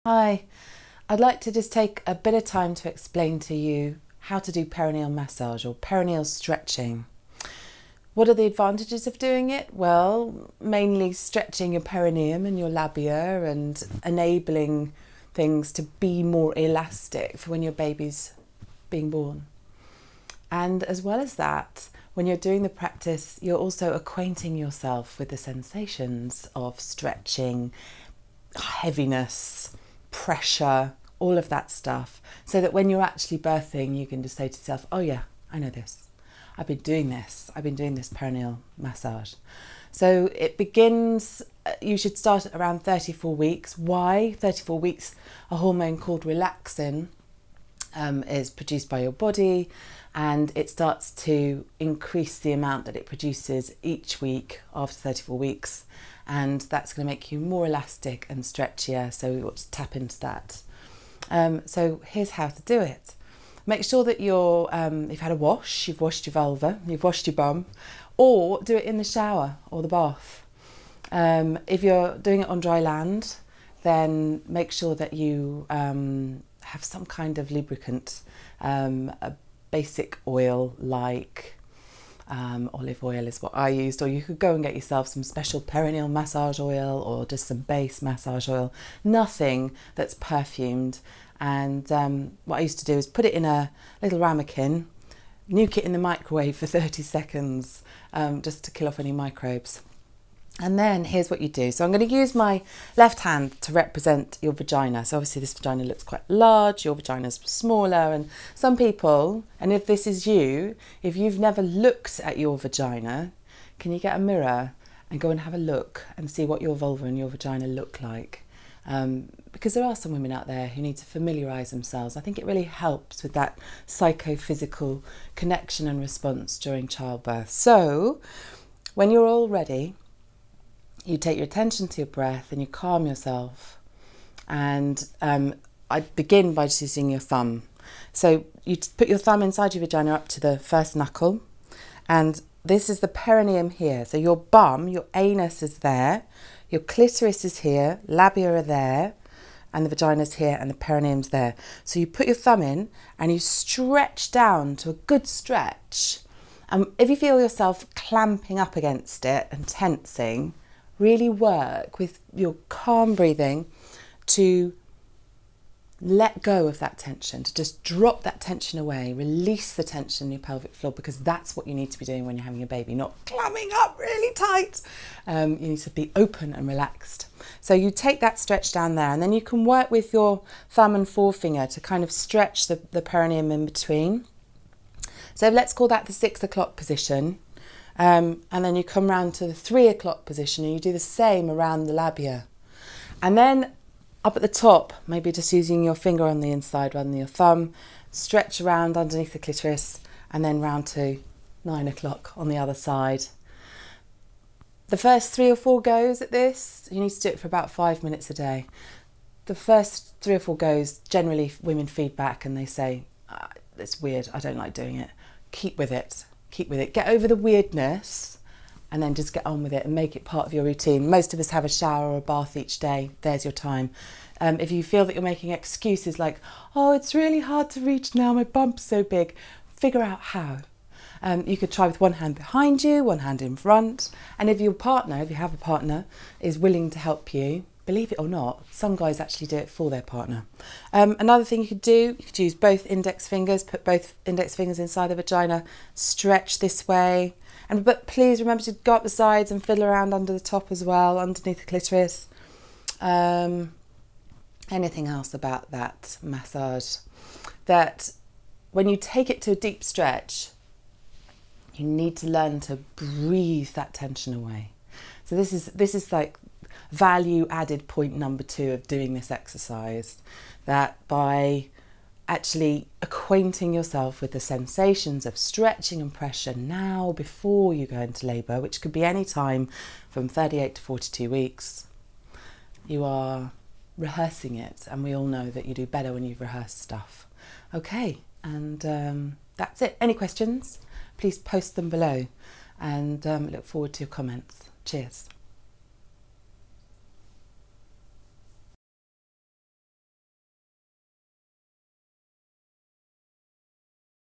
Hi, I'd like to just take a bit of time to explain to you how to do perineal massage or perineal stretching. What are the advantages of doing it? Well, mainly stretching your perineum and your labia and enabling things to be more elastic for when your baby's being born. And as well as that, when you're doing the practice, you're also acquainting yourself with the sensations of stretching, heaviness, pressure, all of that stuff, so that when you're actually birthing, you can just say to yourself, oh yeah, I know this. I've been doing this perineal massage. So it begins, you should start at around 34 weeks. Why? 34 weeks, a hormone called relaxin is produced by your body, and it starts to increase the amount that it produces each week after 34 weeks. And that's going to make you more elastic and stretchier, so we want to tap into that. So here's how to do it. Make sure that you've had a wash, you've washed your vulva, you've washed your bum, or do it in the shower or the bath. If you're doing it on dry land, then make sure that you have some kind of lubricant, a basic oil like olive oil is what I used, or you could go and get yourself some special perineal massage oil or just some base massage oil, nothing that's perfumed. And what I used to do is put it in a little ramekin, nuke it in the microwave for 30 seconds just to kill off any microbes. And then here's what you do. So I'm going to use my left hand to represent your vagina. So obviously this vagina looks quite large, your vagina's smaller, and some people, and if this is you, if you've never looked at your vagina, can you get a mirror and go and have a look and see what your vulva and your vagina look like? Because there are some women out there who need to familiarise themselves. I think it really helps with that psychophysical connection and response during childbirth. So when you're all ready, you take your attention to your breath and you calm yourself. And I begin by just using your thumb. So you put your thumb inside your vagina up to the first knuckle. And this is the perineum here. So your bum, your anus is there. Your clitoris is here. Labia are there. And the vagina's here and the perineum's there. So you put your thumb in and you stretch down to a good stretch. And if you feel yourself clamping up against it and tensing, really work with your calm breathing to let go of that tension, to just drop that tension away, release the tension in your pelvic floor, because that's what you need to be doing when you're having a baby, not clamming up really tight. You need to be open and relaxed. So you take that stretch down there, and then you can work with your thumb and forefinger to kind of stretch the perineum in between. So let's call that the 6 o'clock position. And then you come round to the 3 o'clock position and you do the same around the labia. And then up at the top, maybe just using your finger on the inside rather than your thumb, stretch around underneath the clitoris and then round to 9 o'clock on the other side. The first 3 or 4 goes at this, you need to do it for about 5 minutes a day. The first 3 or 4 goes, generally women feedback and they say, it's weird, I don't like doing it. Keep with it. Get over the weirdness and then just get on with it and make it part of your routine. Most of us have a shower or a bath each day. There's your time. If you feel that you're making excuses like, oh, it's really hard to reach now, my bump's so big, figure out how. You could try with one hand behind you, one hand in front. And if your partner, if you have a partner, is willing to help you, believe it or not, some guys actually do it for their partner. Another thing you could do, you could use both index fingers, put both index fingers inside the vagina, stretch this way. But please remember to go up the sides and fiddle around under the top as well, underneath the clitoris. Anything else about that massage? That when you take it to a deep stretch, you need to learn to breathe that tension away. So this is like value added point number 2 of doing this exercise, that by actually acquainting yourself with the sensations of stretching and pressure now before you go into labour, which could be any time from 38 to 42 weeks, you are rehearsing it, and we all know that you do better when you've rehearsed stuff. Okay, and that's it. Any questions? Please post them below, and look forward to your comments. Cheers.